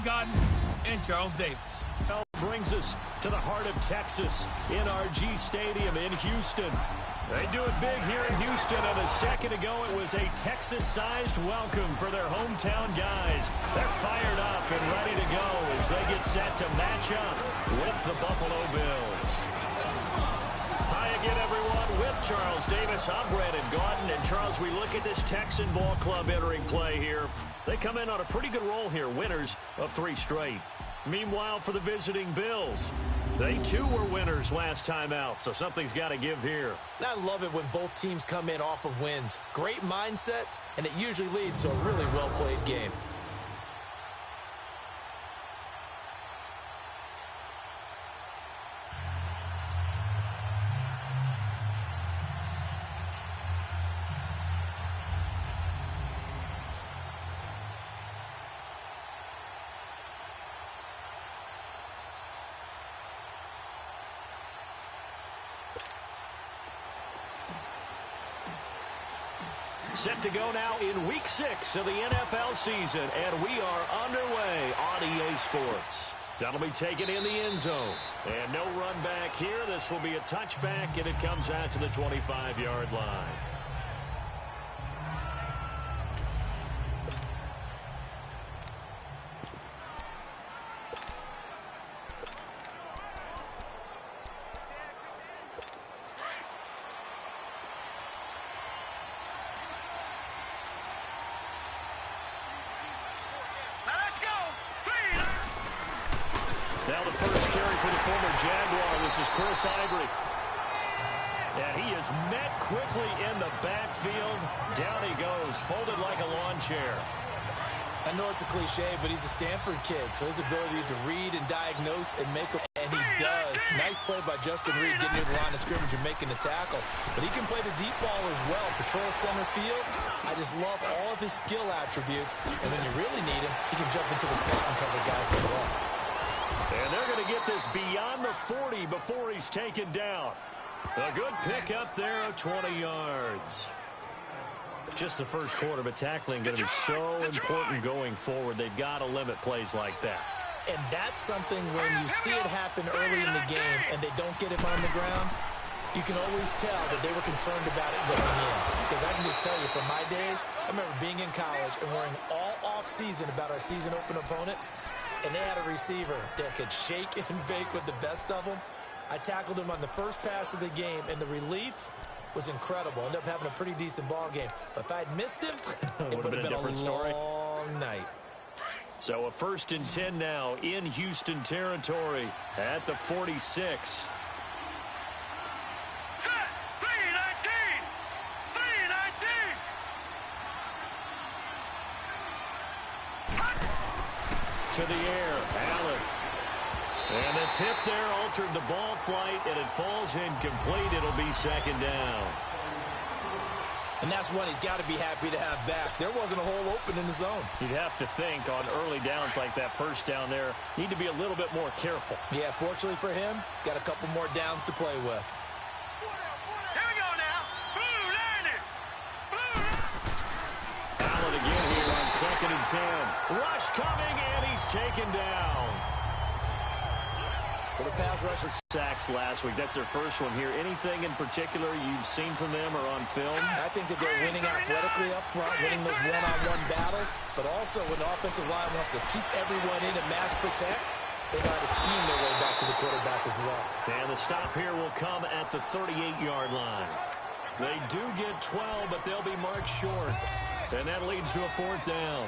Godden and Charles Davis. Brings us to the heart of Texas, NRG Stadium in Houston. They do it big here in Houston, and a second ago it was a Texas-sized welcome for their hometown guys. They're fired up and ready to go as they get set to match up with the Buffalo Bills. Hi again, everyone, with Charles Davis. I'm Brandon Gaudin, and Charles, we look at this Texan ball club entering play here. They come in on a pretty good roll here, winners of 3 straight. Meanwhile, for the visiting Bills, they too were winners last time out, so something's got to give here. I love it when both teams come in off of wins. Great mindsets, and it usually leads to a really well-played game. Set to go now in Week 6 of the NFL season, and we are underway on EA Sports. That'll be taken in the end zone. And no run back here. This will be a touchback, and it comes out to the 25-yard line. Now the first carry for the former Jaguar. This is Chris Ivory. And he is met quickly in the backfield. Down he goes, folded like a lawn chair. I know it's a cliche, but he's a Stanford kid, so his ability to read and diagnose and make a... And he does. Nice play by Justin Reed getting near the line of scrimmage and making the tackle. But he can play the deep ball as well. Patrol center field. I just love all of his skill attributes. And when you really need him, he can jump into the slot and cover guys as well. And they're going to get this beyond the 40 before he's taken down. A good pick up there of 20 yards. Just the first quarter, but tackling going to be so important going forward. They've got to limit plays like that. And that's something when you see it happen early in the game and they don't get him on the ground, you can always tell that they were concerned about it going in. Because I can just tell you from my days, I remember being in college and worrying all off-season about our season open opponent. And they had a receiver that could shake and bake with the best of them. I tackled him on the first pass of the game, and the relief was incredible. Ended up having a pretty decent ball game. But if I'd missed him, it would have been a different story. Long night. So a 1st and 10 now in Houston territory at the 46. To the air, Allen. And the tip there altered the ball flight, and it falls incomplete. It'll be 2nd down. And that's one he's got to be happy to have back. There wasn't a hole open in the zone. You'd have to think on early downs like that first down there, need to be a little bit more careful. Yeah, fortunately for him, got a couple more downs to play with. Here we go now. Blue Lightning. Allen again here on 2nd and 10. Rush coming, and he's taken down. Well, the pass rusher sacks last week. That's their first one here. Anything in particular you've seen from them or on film? I think that they're winning athletically up front, winning those one-on-one battles, but also when the offensive line wants to keep everyone in and mass protect, they know how to scheme their way back to the quarterback as well. And the stop here will come at the 38-yard line. They do get 12, but they'll be marked short. And that leads to a 4th down.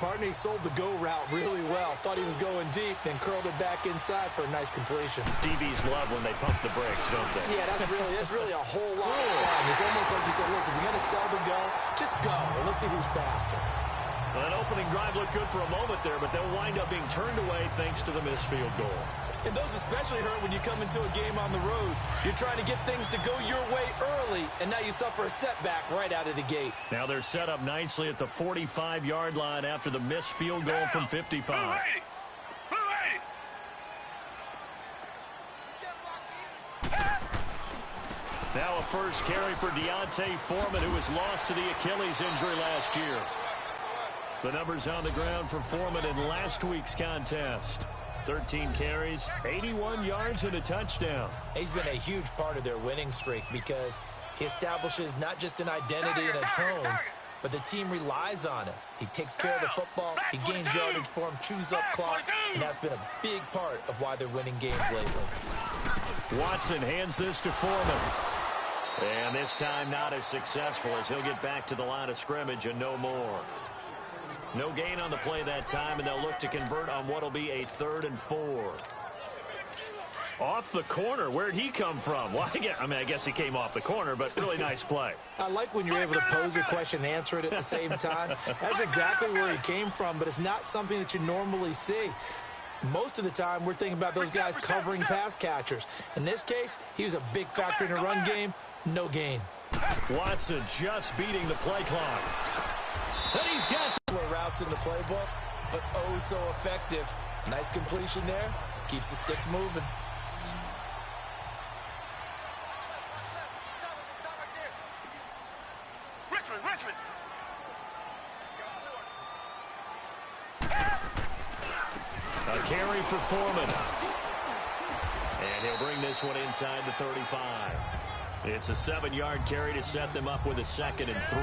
Partner, he sold the go route really well. Thought he was going deep, then curled it back inside for a nice completion. DBs love when they pump the brakes, don't they? Yeah, that's really a whole lot of fun. It's almost like you said, listen, we're going to sell the go. Just go, and let's see who's faster. Well, that opening drive looked good for a moment there, but they'll wind up being turned away thanks to the missed field goal. And those especially hurt when you come into a game on the road. You're trying to get things to go your way early, and now you suffer a setback right out of the gate. Now they're set up nicely at the 45-yard line after the missed field goal from 55. Now a first carry for Deontay Foreman, who was lost to the Achilles injury last year. The numbers on the ground for Foreman in last week's contest. 13 carries, 81 yards, and a touchdown. He's been a huge part of their winning streak because he establishes not just an identity and a tone, but the team relies on him. He takes care of the football, he gains yardage for him, chews up clock, and that's been a big part of why they're winning games lately. Watson hands this to Foreman. And this time not as successful as he'll get back to the line of scrimmage and no more. No gain on the play that time, and they'll look to convert on what will be a 3rd and 4. Off the corner. Where'd he come from? Well, I guess he came off the corner, but really nice play. I like when you're able to pose a question and answer it at the same time. That's exactly where he came from, but it's not something that you normally see. Most of the time, we're thinking about those guys covering pass catchers. In this case, he was a big factor in the run game. No gain. Watson just beating the play clock. And he's got routes in the playbook, but oh so effective. Nice completion there. Keeps the sticks moving. Richmond. A carry for Foreman. And he'll bring this one inside the 35. It's a 7-yard carry to set them up with a 2nd and 3.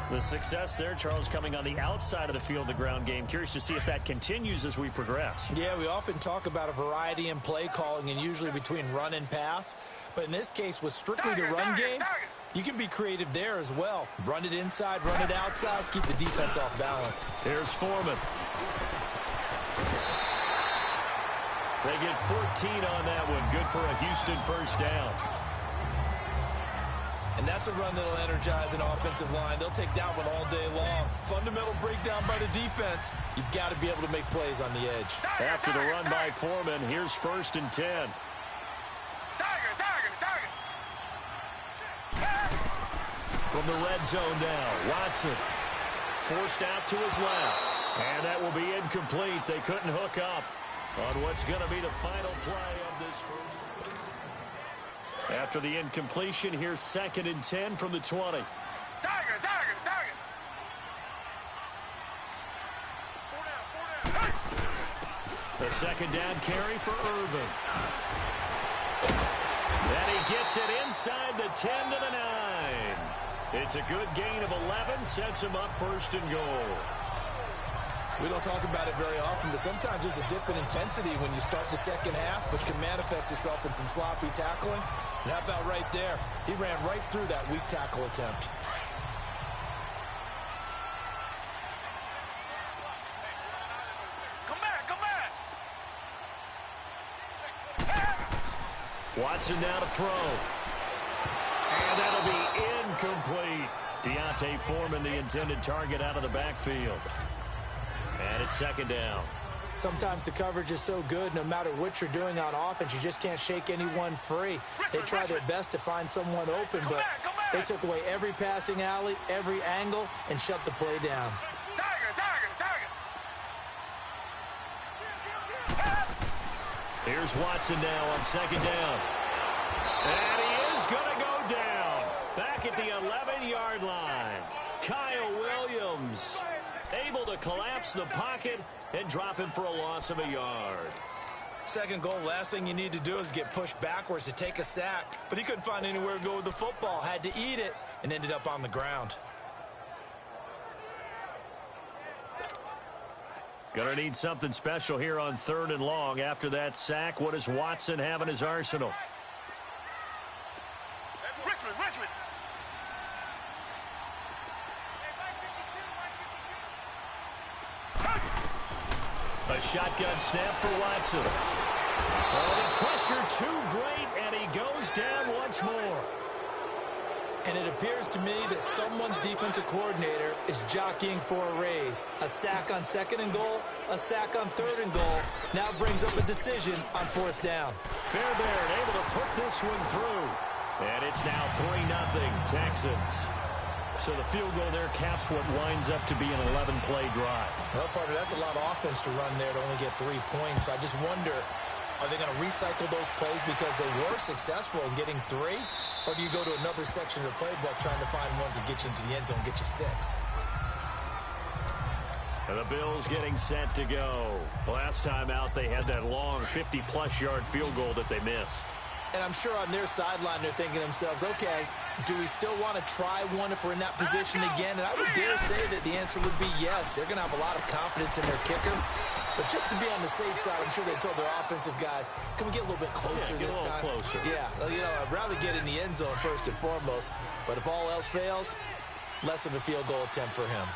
The success there, Charles, coming on the outside of the field, the ground game. Curious to see if that continues as we progress. Yeah, we often talk about a variety in play calling and usually between run and pass. But in this case, with strictly the run game, you can be creative there as well. Run it inside, run it outside, keep the defense off balance. Here's Foreman. They get 14 on that one. Good for a Houston first down. And that's a run that'll energize an offensive line. They'll take that one all day long. Fundamental breakdown by the defense. You've got to be able to make plays on the edge. After the run by Foreman, here's 1st and 10. From the red zone now, Watson forced out to his left. And that will be incomplete. They couldn't hook up on what's going to be the final play of this first. After the incompletion, here's 2nd and 10 from the 20. The 2nd down carry for Irvin. And he gets it inside the 10 to the 9. It's a good gain of 11, sets him up 1st and goal. We don't talk about it very often, but sometimes there's a dip in intensity when you start the second half, which can manifest itself in some sloppy tackling. And how about right there? He ran right through that weak tackle attempt. Come back. Watson now to throw. And that'll be incomplete. Deontay Foreman, the intended target, out of the backfield. And it's 2nd down. Sometimes the coverage is so good, no matter what you're doing on offense, you just can't shake anyone free. They try their best to find someone open, but they took away every passing alley, every angle, and shut the play down. Here's Watson now on 2nd down. And he is going to go down. Back at the 11-yard line. Kyle Williams able to collapse the pocket and drop him for a loss of a yard. 2nd goal, last thing you need to do is get pushed backwards to take a sack. But he couldn't find anywhere to go with the football, had to eat it, and ended up on the ground. Gonna need something special here on 3rd and long. After that sack, what does Watson have in his arsenal? Richmond. A shotgun snap for Watson. Oh, the pressure too great, and he goes down once more. And it appears to me that someone's defensive coordinator is jockeying for a raise. A sack on 2nd and goal, a sack on 3rd and goal. Now brings up a decision on 4th down. Fairbairn able to put this one through. And it's now 3-0 Texans. So the field goal there caps what winds up to be an 11-play drive. Well, partner, that's a lot of offense to run there to only get 3 points. So I just wonder, are they going to recycle those plays because they were successful in getting 3? Or do you go to another section of the playbook trying to find ones that get you into the end zone and get you 6? And the Bills getting set to go. Last time out, they had that long 50-plus yard field goal that they missed. And I'm sure on their sideline, they're thinking to themselves, okay, do we still want to try one if we're in that position again? And I would dare say that the answer would be yes. They're going to have a lot of confidence in their kicker. But just to be on the safe side, I'm sure they told their offensive guys, can we get a little bit closer this time? Closer. Yeah, well, I'd rather get in the end zone first and foremost. But if all else fails, less of a field goal attempt for him.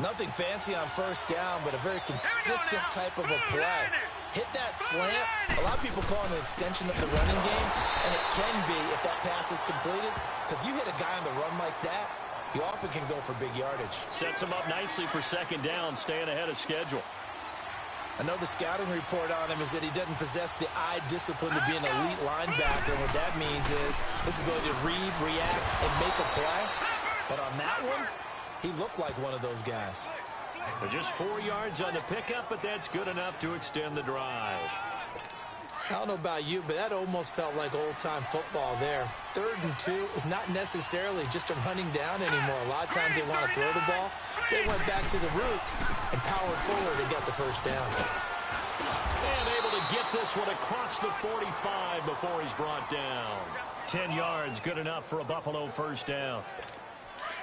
Nothing fancy on first down, but a very consistent type of a play. Hit that slant. A lot of people call it an extension of the running game, and it can be if that pass is completed, because you hit a guy on the run like that, he often can go for big yardage. Sets him up nicely for second down, staying ahead of schedule. I know the scouting report on him is that he doesn't possess the eye discipline to be an elite linebacker. And what that means is his ability to read, react, and make a play. But on that one, he looked like one of those guys. But just 4 yards on the pickup, but that's good enough to extend the drive. I don't know about you, but that almost felt like old-time football there. 3rd and 2 is not necessarily just a running down anymore. A lot of times they want to throw the ball. They went back to the roots and powered forward and got the first down. And able to get this one across the 45 before he's brought down. 10 yards, good enough for a Buffalo first down.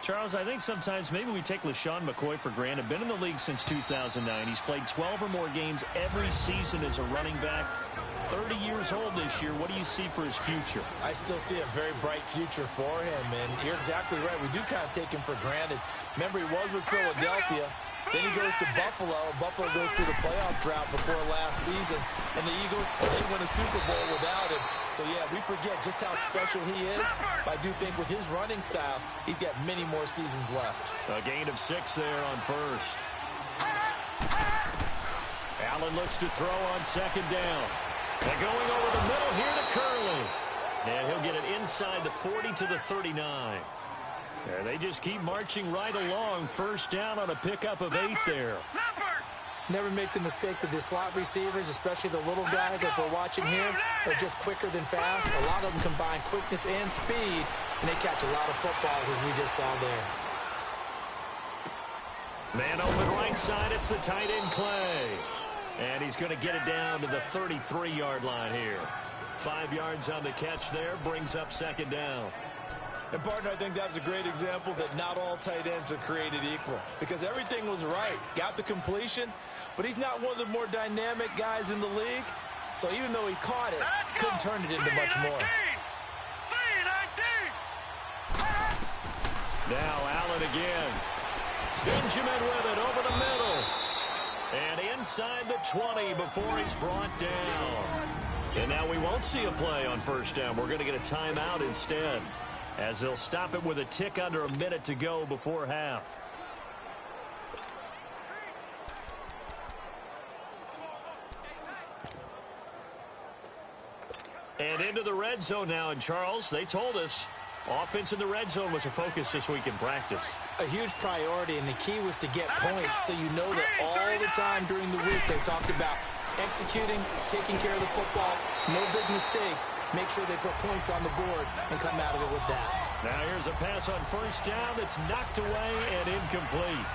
Charles, I think sometimes maybe we take LaShawn McCoy for granted. Been in the league since 2009. He's played 12 or more games every season as a running back. 30 years old this year. What do you see for his future? I still see a very bright future for him, and you're exactly right. We do kind of take him for granted. Remember, he was with Philadelphia. Then he goes to Buffalo. Buffalo goes through the playoff drought before last season. And the Eagles, they win a Super Bowl without him. So, yeah, we forget just how special he is. But I do think with his running style, he's got many more seasons left. A gain of 6 there on first. Allen looks to throw on second down. They're going over the middle here to Curley. And he'll get it inside the 40 to the 39. And they just keep marching right along. First down on a pickup of 8 there. Never make the mistake that the slot receivers, especially the little guys like we're watching here, are just quicker than fast. A lot of them combine quickness and speed, and they catch a lot of footballs, as we just saw there. Man open right side. It's the tight end, Clay. And he's going to get it down to the 33-yard line here. 5 yards on the catch there. Brings up second down. And, partner, I think that's a great example that not all tight ends are created equal. Because everything was right. Got the completion, but he's not one of the more dynamic guys in the league. So even though he caught it, couldn't turn it into much more. Now Allen again. Benjamin with it over the middle. And inside the 20 before he's brought down. And now we won't see a play on first down. We're going to get a timeout instead, as they'll stop it with a tick under a minute to go before half. And into the red zone now. And Charles, they told us offense in the red zone was a focus this week in practice. A huge priority, and the key was to get points, so you know that all the time during the week they talked about executing, taking care of the football, no big mistakes. Make sure they put points on the board and come out of it with that. Now here's a pass on first down that's knocked away and incomplete.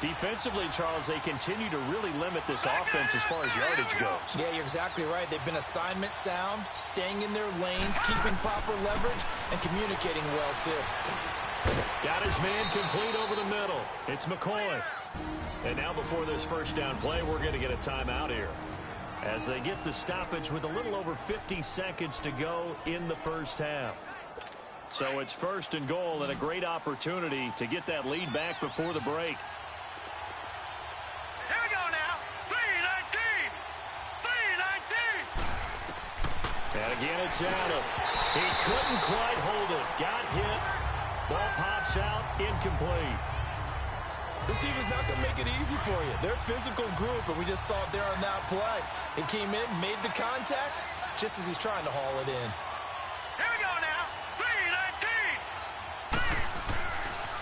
Defensively, Charles, they continue to really limit this offense as far as yardage goes. Yeah, you're exactly right. They've been assignment sound, staying in their lanes, keeping proper leverage, and communicating well, too. Got his man complete over the middle. It's McCoy. And now before this first down play, we're going to get a timeout here, as they get the stoppage with a little over 50 seconds to go in the first half. So it's first and goal, and a great opportunity to get that lead back before the break. Here we go now. 3-19. 3-19. And again, it's Allen. He couldn't quite hold it. Got hit. Ball pops out. Incomplete. This team is not going to make it easy for you. They're a physical group, and we just saw it there on that play. He came in, made the contact, just as he's trying to haul it in. Here we go now.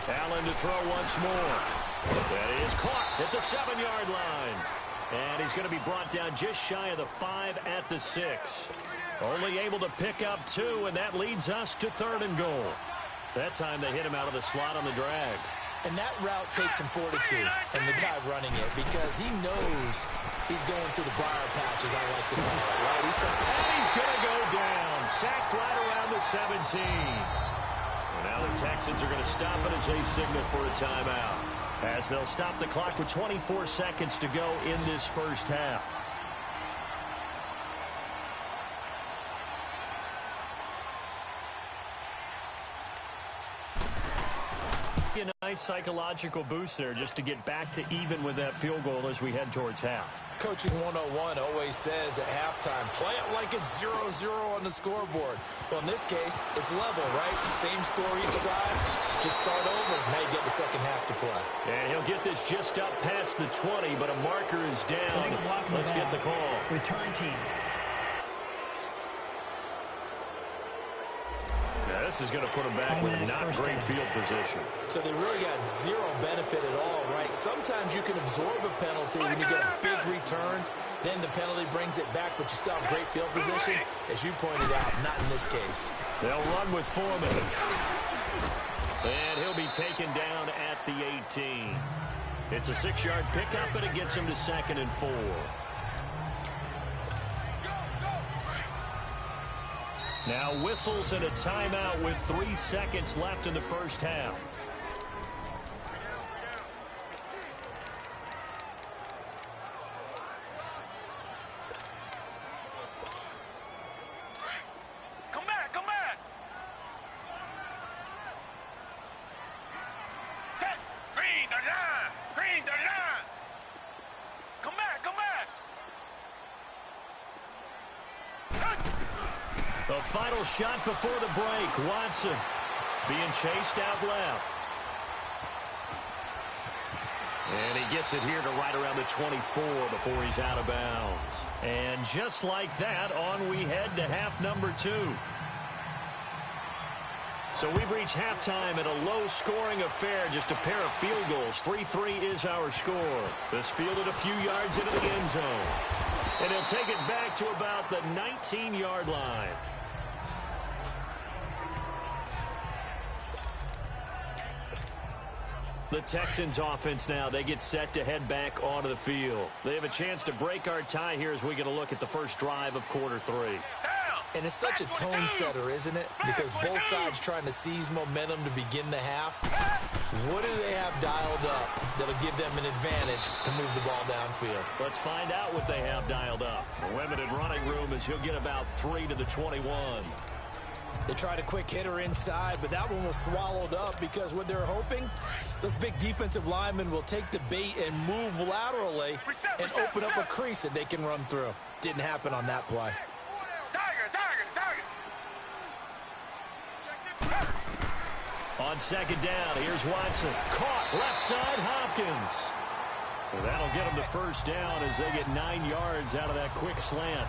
3-19. Allen to throw once more. That is caught at the 7-yard line. And he's going to be brought down just shy of the 5 at the 6. Only able to pick up 2, and that leads us to 3rd and goal. That time they hit him out of the slot on the drag. And that route takes some fortitude from the guy running it because he knows he's going through the briar patch, as I like to call it, right? And he's going to go down. Sacked right around the 17. And now the Texans are going to stop it as they signal for a timeout, as they'll stop the clock with 24 seconds to go in this first half. A nice psychological boost there just to get back to even with that field goal as we head towards half. Coaching 101 always says at halftime, play it like it's 0-0 on the scoreboard. Well, in this case, it's level, right? Same score each side. Just start over. Now you get the second half to play. And he'll get this just up past the 20, but a marker is down. Let's get the call. Return team. This is going to put them back with not great field position. So they really got zero benefit at all, right? Sometimes you can absorb a penalty when you get a big return. Then the penalty brings it back, but you still have great field position. As you pointed out, not in this case. They'll run with Foreman. And he'll be taken down at the 18. It's a 6-yard pickup, and it gets him to 2nd and 4. Now whistles and a timeout with 3 seconds left in the first half. Come back, come back. Green the line, green the line. Come back, come back. The final shot before the break. Watson being chased out left. And he gets it here to right around the 24 before he's out of bounds. And just like that, on we head to half number 2. So we've reached halftime at a low-scoring affair, just a pair of field goals. 3-3 is our score. This fielded a few yards into the end zone. And he'll take it back to about the 19-yard line. The Texans offense now, they get set to head back onto the field. They have a chance to break our tie here as we get a look at the first drive of quarter 3. And it's such a tone setter, isn't it? Because both sides trying to seize momentum to begin the half. What do they have dialed up that'll give them an advantage to move the ball downfield? Let's find out what they have dialed up. A limited running room as he'll get about 3 to the 21. They tried a quick hitter inside, but that one was swallowed up because what they're hoping, those big defensive linemen will take the bait and move laterally and open up a crease that they can run through. Didn't happen on that play. On second down, here's Watson. Caught left side, Hopkins. Well, that'll get him to first down as they get 9 yards out of that quick slant.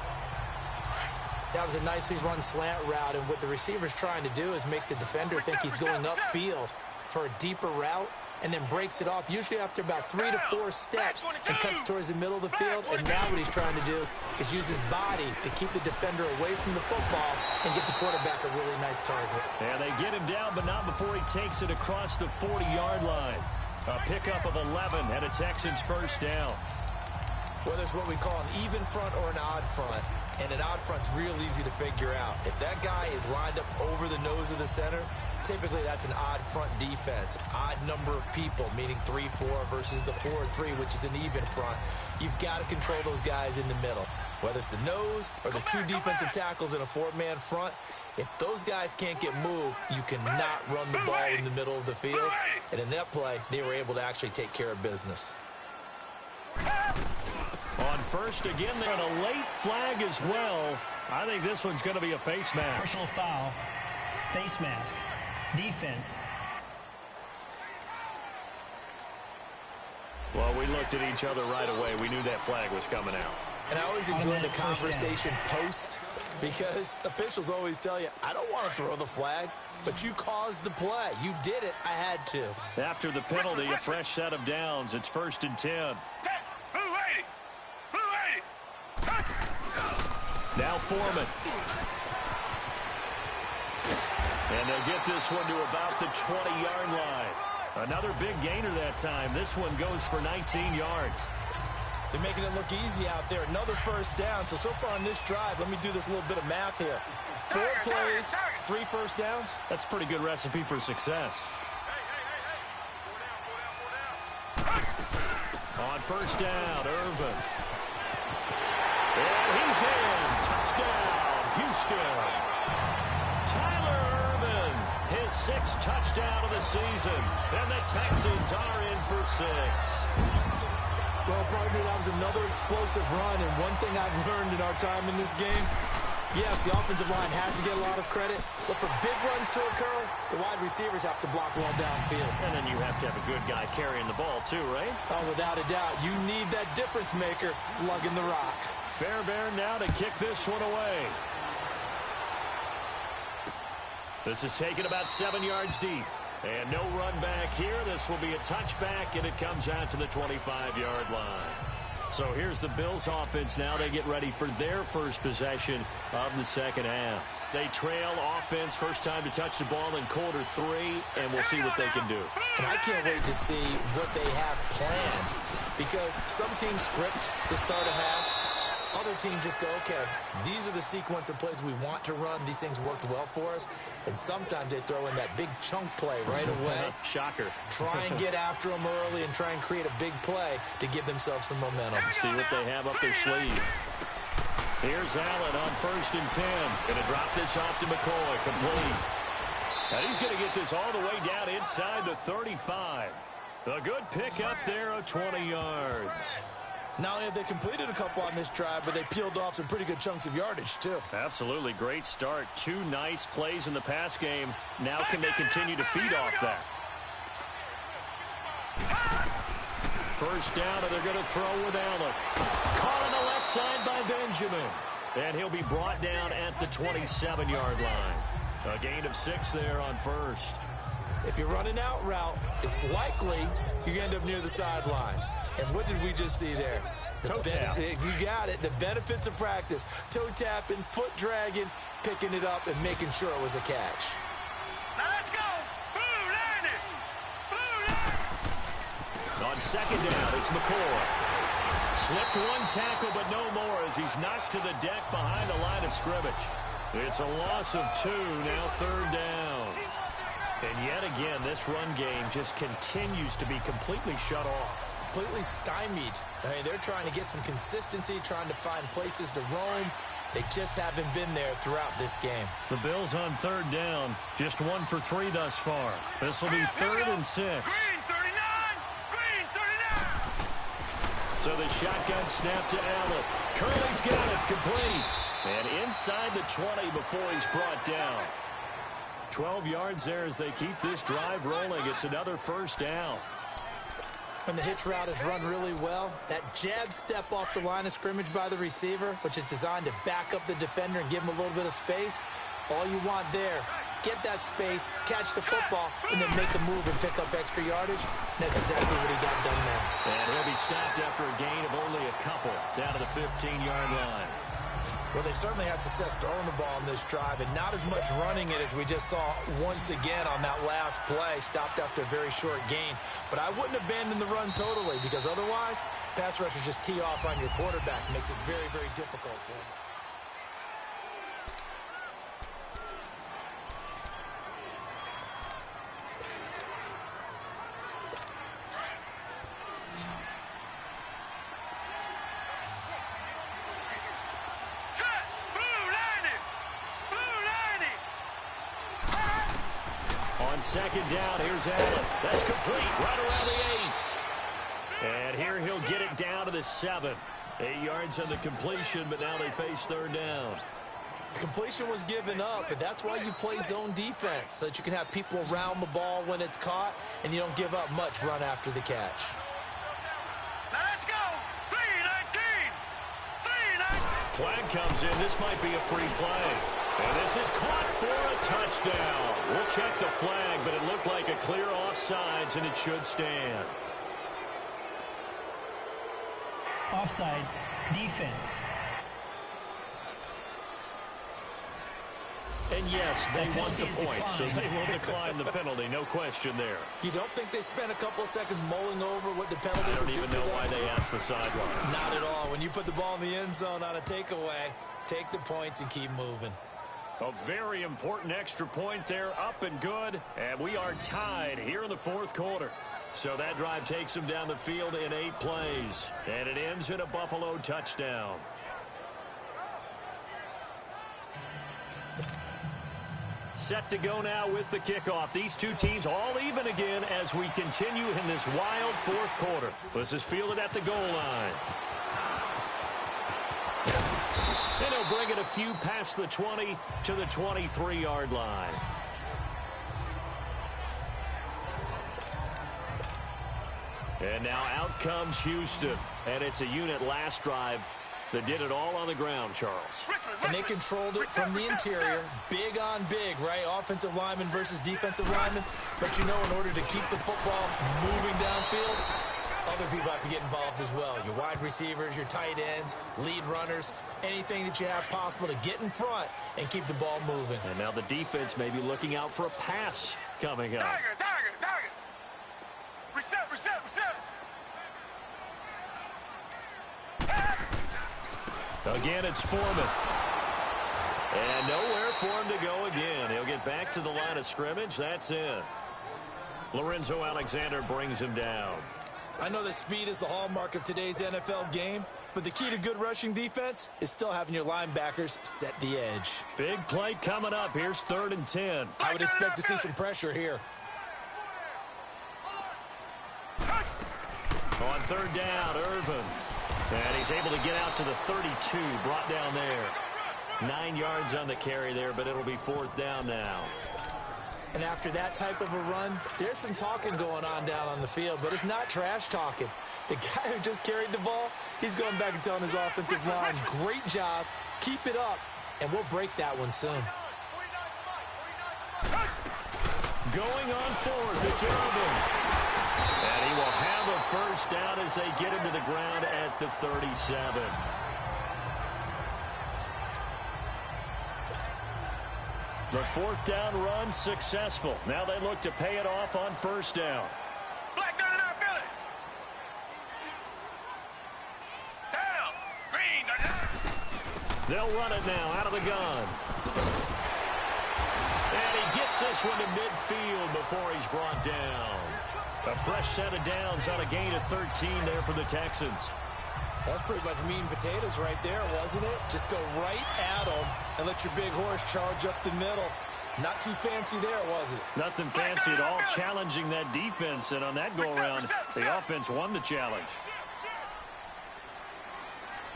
That was a nicely run slant route, and what the receiver's trying to do is make the defender think he's going upfield for a deeper route, and then breaks it off, usually after about 3 to 4 steps, and cuts towards the middle of the field. And now what he's trying to do is use his body to keep the defender away from the football and get the quarterback a really nice target. And they get him down, but not before he takes it across the 40-yard line. A pickup of 11 and a Texans first down. Whether it's what we call an even front or an odd front, and an odd front's real easy to figure out. If that guy is lined up over the nose of the center, typically that's an odd front defense. Odd number of people, meaning 3-4 versus the 4-3, which is an even front. You've got to control those guys in the middle. Whether it's the nose or the 2 defensive tackles in a 4-man front, if those guys can't get moved, you cannot run the ball in the middle of the field. And in that play, they were able to actually take care of business. On first again, they're on a late flag as well. I think this one's going to be a face mask. Personal foul. Face mask. Defense. Well, we looked at each other right away. We knew that flag was coming out. And I always enjoy the conversation post, because officials always tell you, I don't want to throw the flag, but you caused the play. You did it. I had to. After the penalty, a fresh set of downs. It's 1st and 10. Now Foreman. And they'll get this one to about the 20-yard line. Another big gainer that time. This one goes for 19 yards. They're making it look easy out there. Another first down. So far on this drive, let me do this little bit of math here. 4 plays, 3 first downs. That's a pretty good recipe for success. On first down, Irvin. And he's in. Touchdown, Houston. Tyler Irvin, his 6th touchdown of the season. And the Texans are in for 6. Well, partner, that was another explosive run. And one thing I've learned in our time in this game, yes, the offensive line has to get a lot of credit. But for big runs to occur, the wide receivers have to block well downfield. And then you have to have a good guy carrying the ball too, right? Oh, without a doubt. You need that difference maker lugging the rock. Fairbairn now to kick this one away. This is taken about 7 yards deep. And no run back here. This will be a touchback, and it comes out to the 25-yard line. So here's the Bills offense now. They get ready for their first possession of the second half. They trail offense, first time to touch the ball in quarter 3, and we'll see what they can do. And I can't wait to see what they have planned, because some teams script to start a half. Other teams just go, okay, these are the sequence of plays we want to run. These things worked well for us. And sometimes they throw in that big chunk play right away. Shocker. Try and get after them early and try and create a big play to give themselves some momentum. See what they have up their sleeve. Here's Allen on 1st and 10. Going to drop this off to McCoy. Complete. And he's going to get this all the way down inside the 35. A good pick up there of 20 yards. Not only have they completed a couple on this drive, but they peeled off some pretty good chunks of yardage, too. Absolutely. Great start. 2 nice plays in the pass game. Now can they continue to feed off that? First down, and they're going to throw with Allen. Caught on the left side by Benjamin. And he'll be brought down at the 27-yard line. A gain of 6 there on first. If you're running out route, it's likely you end up near the sideline. And what did we just see there? Toe tap. You got it. The benefits of practice. Toe tapping, foot dragging, picking it up, and making sure it was a catch. Now let's go. Blue line it. Blue line. On second down, it's McCoy. Slipped one tackle, but no more as he's knocked to the deck behind the line of scrimmage. It's a loss of 2, now 3rd down. And yet again, this run game just continues to be completely shut off. Completely stymied. I mean, they're trying to get some consistency, trying to find places to roam. They just haven't been there throughout this game. The Bills on 3rd down, just 1 for 3 thus far. This will be 3rd and 6. Green 39. Green 39. So the shotgun snap to Allen. Curley's got it, complete. And inside the 20 before he's brought down. 12 yards there as they keep this drive rolling. It's another first down. When the hitch route is run really well, that jab step off the line of scrimmage by the receiver, which is designed to back up the defender and give him a little bit of space, all you want there, get that space, catch the football, and then make a move and pick up extra yardage. And that's exactly what he got done there. And he'll be stopped after a gain of only a couple down to the 15-yard line. Well, they certainly had success throwing the ball in this drive, and not as much running it as we just saw once again on that last play, stopped after a very short gain. But I wouldn't abandon the run totally, because otherwise, pass rushers just tee off on your quarterback. It makes it very, very difficult for him. On second down, here's Allen. That's complete, right around the 8. And here he'll get it down to the 7. 8 yards on the completion, but now they face 3rd down. The completion was given up, but that's why you play zone defense, so that you can have people around the ball when it's caught, and you don't give up much run after the catch. Now let's go. 3-19. 3-19. Flag comes in. This might be a free play. And this is caught for a touchdown. We'll check the flag, but it looked like a clear offsides, and it should stand. Offside, defense. And yes, they want the points, so they will decline the penalty. No question there. You don't think they spent a couple of seconds mulling over what the penalty I would don't do even for know them? why they asked the sideline. Not at all. When you put the ball in the end zone on a takeaway, take the points and keep moving. A very important extra point there, up and good. And we are tied here in the fourth quarter. So that drive takes them down the field in 8 plays. And it ends in a Buffalo touchdown. Set to go now with the kickoff. These two teams all even again as we continue in this wild fourth quarter. This is fielded at the goal line. And he'll bring it a few past the 20 to the 23-yard line. And now out comes Houston. And it's a unit last drive that did it all on the ground, Charles. And they controlled it from the interior. Big on big, right? Offensive lineman versus defensive lineman. But you know, in order to keep the football moving downfield, other people have to get involved as well. Your wide receivers, your tight ends, lead runners, anything that you have possible to get in front and keep the ball moving. And now the defense may be looking out for a pass coming up. Target. Reset. Again, it's Foreman. And nowhere for him to go again. He'll get back to the line of scrimmage. That's it. Lorenzo Alexander brings him down. I know that speed is the hallmark of today's NFL game, but the key to good rushing defense is still having your linebackers set the edge. Big play coming up. Here's 3rd and 10. I would expect to see some pressure here. On 3rd down, Irvin. And he's able to get out to the 32, brought down there. 9 yards on the carry there, but it'll be 4th down now. And after that type of a run, there's some talking going on down on the field, but it's not trash talking. The guy who just carried the ball, he's going back and telling his offensive line, great job, keep it up, and we'll break that one soon. Going on 4th, it's Irvin. And he will have a first down as they get him to the ground at the 37. The 4th down run successful. Now they look to pay it off on 1st down. Black down and out, Philly. Down. Green down. They'll run it now out of the gun. And he gets this one to midfield before he's brought down. A fresh set of downs on a gain of 13 there for the Texans. That's pretty much meat and potatoes right there, wasn't it? Just go right at them and let your big horse charge up the middle. Not too fancy there, was it? Nothing fancy at all, challenging that defense. And on that go-around, the offense won the challenge.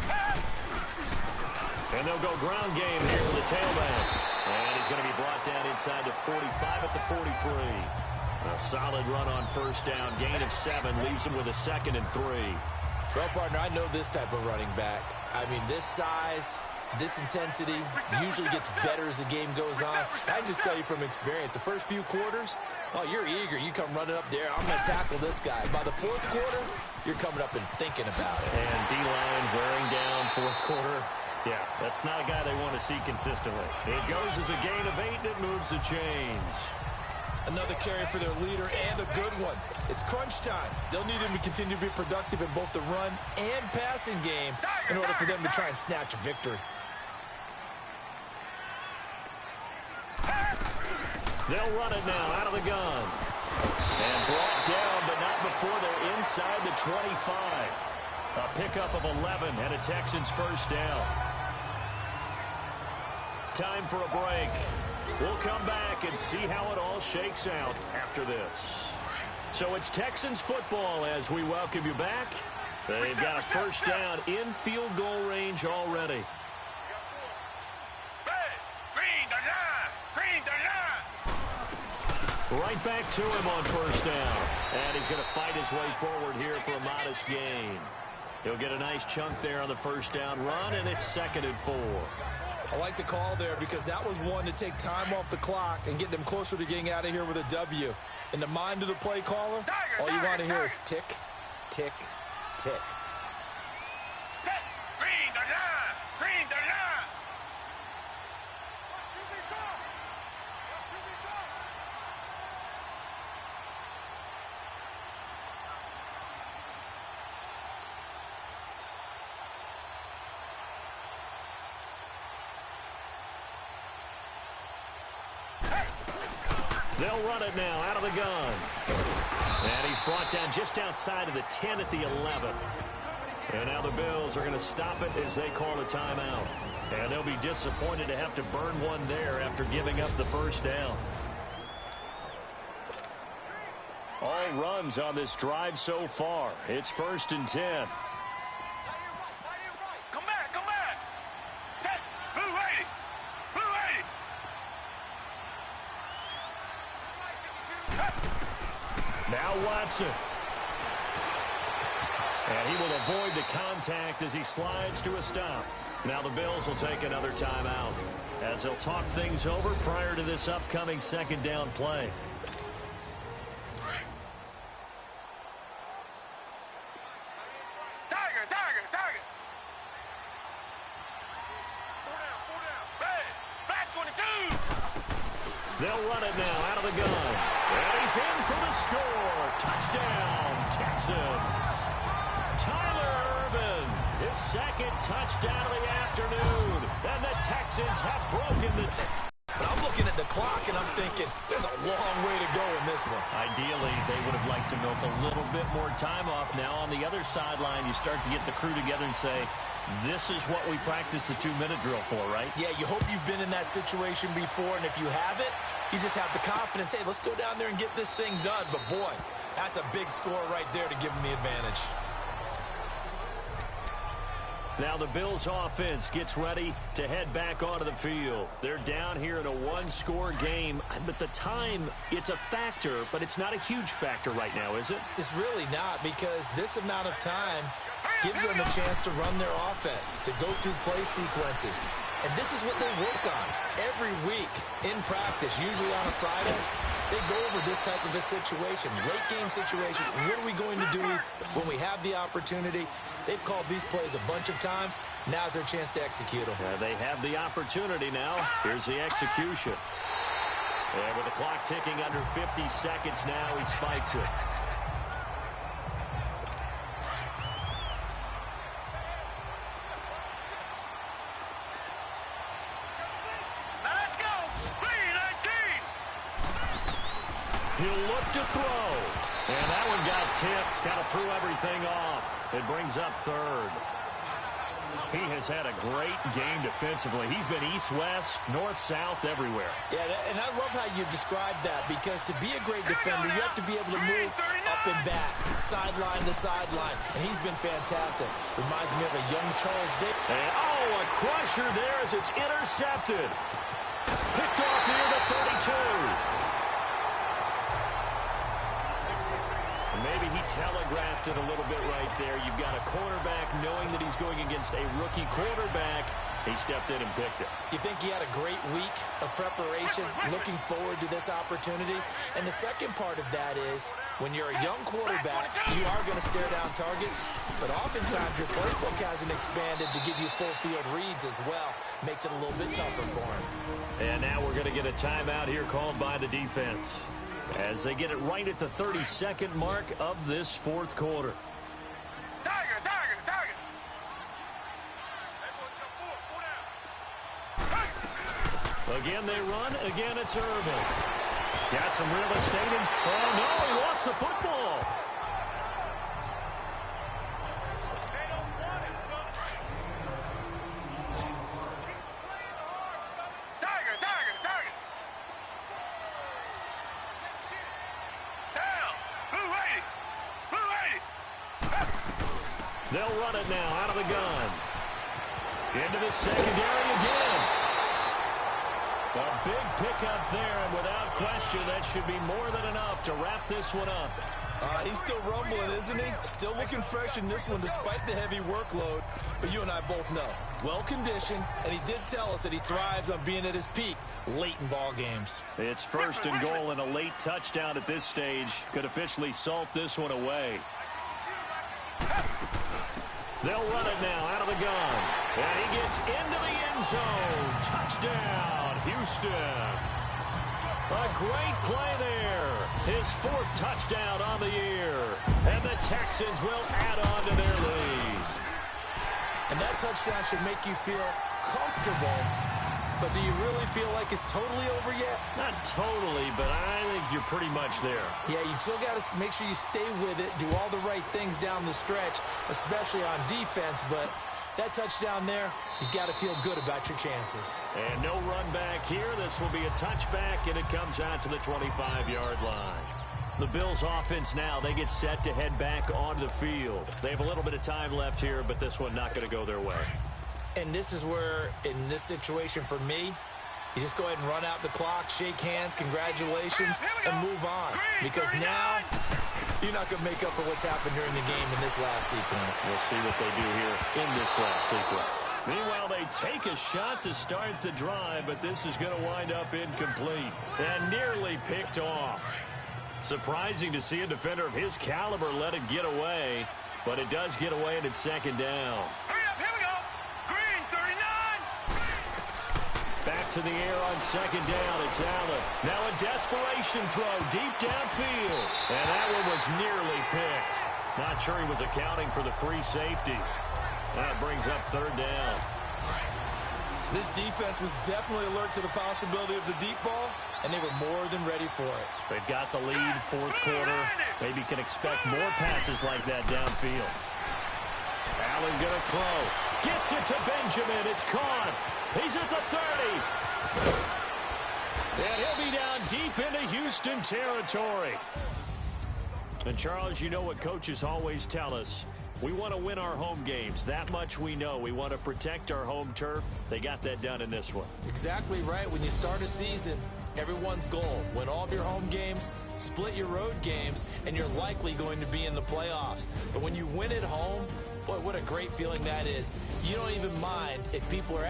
And they'll go ground game here with the tailback. And he's going to be brought down inside the 45 at the 43. A solid run on 1st down. Gain of 7 leaves him with a 2nd and 3. Well, partner, I know this type of running back. I mean, this size, this intensity usually gets better as the game goes on. I can just tell you from experience, the first few quarters, oh, you're eager. You come running up there, I'm going to tackle this guy. By the 4th quarter, you're coming up and thinking about it. And D-line wearing down 4th quarter. Yeah, that's not a guy they want to see consistently. It goes as a gain of 8, and it moves the chains. Another carry for their leader, and a good one. It's crunch time. They'll need him to continue to be productive in both the run and passing game in order for them to try and snatch a victory. They'll run it now out of the gun. And brought down, but not before they're inside the 25. A pickup of 11 and a Texans first down. Time for a break. We'll come back and see how it all shakes out after this. So it's Texans football as we welcome you back. They've got a first down in field goal range already. Right back to him on first down. And he's going to fight his way forward here for a modest gain. He'll get a nice chunk there on the first down run, and it's 2nd and 4. I like the call there because that was one to take time off the clock and get them closer to getting out of here with a W. In the mind of the play caller, all you want to hear is tick, tick, tick. Green the line. They'll run it now out of the gun. And he's brought down just outside of the 10 at the 11. And now the Bills are going to stop it as they call a timeout. And they'll be disappointed to have to burn one there after giving up the first down. All runs on this drive so far. It's 1st and 10. Come back, come back. Blue 80. Blue 80. Now Watson. And he will avoid the contact as he slides to a stop. Now the Bills will take another timeout as they'll talk things over prior to this upcoming second down play. Tiger. Pull down. Hey, back 22. They'll run it now out of the gun. And he's in for the score. Touchdown, Texans. Tyler Ervin, his second touchdown of the afternoon. And the Texans have broken the But I'm looking at the clock, and I'm thinking, there's a long way to go in this one. Ideally, they would have liked to milk a little bit more time off. Now on the other sideline, you start to get the crew together and say, this is what we practiced the 2-minute drill for, right? Yeah, you hope you've been in that situation before, and if you haven't, you just have the confidence, hey, let's go down there and get this thing done. But, boy, that's a big score right there to give them the advantage. Now the Bills offense gets ready to head back onto the field. They're down here in a one-score game, but the time, it's a factor, but it's not a huge factor right now, is it? It's really not, because this amount of time gives them a chance to run their offense, to go through play sequences. And this is what they work on every week in practice, usually on a Friday. They go over this type of a situation, late game situation. What are we going to do when we have the opportunity? They've called these plays a bunch of times. Now's their chance to execute them. They have the opportunity now. Here's the execution. And with the clock ticking under 50 seconds now, he spikes it. Let's go. 3-19. He'll look to throw. And that one got tipped. Kind of threw everything off. It brings up third. He has had a great game defensively. He's been east-west, north-south, everywhere. Yeah, and I love how you described that, because to be a great defender, you have to be able to move up and back, sideline to sideline, and he's been fantastic. Reminds me of a young Charles Dick. And, a crusher there as it's intercepted. Picked off near the 32. Maybe he telegraphed it a little bit right there. You've got a cornerback knowing that he's going against a rookie quarterback. He stepped in and picked it. You think he had a great week of preparation, looking forward to this opportunity? And the second part of that is, when you're a young quarterback, you are going to stare down targets, but oftentimes your playbook hasn't expanded to give you full field reads as well. Makes it a little bit tougher for him. And now we're going to get a timeout here called by the defense, as they get it right at the 32nd mark of this fourth quarter. Tiger. Again they run. Again it's Irvin. Got some real estate. Oh, no, he lost the football. Tiger. Down. Blue 80. They'll run it now out of the gun. Into the secondary again. A big pickup there, and without question, that should be more than enough to wrap this one up. He's still rumbling, isn't he? Still looking fresh in this one despite the heavy workload. But you and I both know, well-conditioned, and he did tell us that he thrives on being at his peak late in ball games. It's 1st and goal, and a late touchdown at this stage could officially salt this one away. They'll run it now out of the gun. And he gets into the end zone. Touchdown, Houston. A great play there. His 4th touchdown on the year. And the Texans will add on to their lead. And that touchdown should make you feel comfortable But do you really feel like it's totally over yet? Not totally, but I think you're pretty much there. Yeah, you've still got to make sure you stay with it, do all the right things down the stretch, especially on defense. But that touchdown there, you got to feel good about your chances. And no run back here. This will be a touchback, and it comes out to the 25-yard line. The Bills offense now, they get set to head back onto the field. They have a little bit of time left here, but this one not going to go their way. And this is where, in this situation for me, you just go ahead and run out the clock, shake hands, congratulations, and move on. Because now, you're not going to make up for what's happened during the game in this last sequence. We'll see what they do here in this last sequence. Meanwhile, they take a shot to start the drive, but this is going to wind up incomplete and nearly picked off. Surprising to see a defender of his caliber let it get away, but it does get away and it's second down. Hurry up, here we go. Green, 39. Back to the air on second down. It's Allen. Now a desperation throw deep downfield. And that one was nearly picked. Not sure he was accounting for the free safety. That brings up third down. This defense was definitely alert to the possibility of the deep ball, and they were more than ready for it. They've got the lead, fourth quarter. Maybe can expect more passes like that downfield. Allen going to throw. Gets it to Benjamin. It's caught. He's at the 30. And he'll be down deep into Houston territory. And, Charles, you know what coaches always tell us. We want to win our home games. That much we know. We want to protect our home turf. They got that done in this one. Exactly right. When you start a season, everyone's goal, win all of your home games, split your road games, and you're likely going to be in the playoffs. But when you win at home, boy, what a great feeling that is. You don't even mind if people are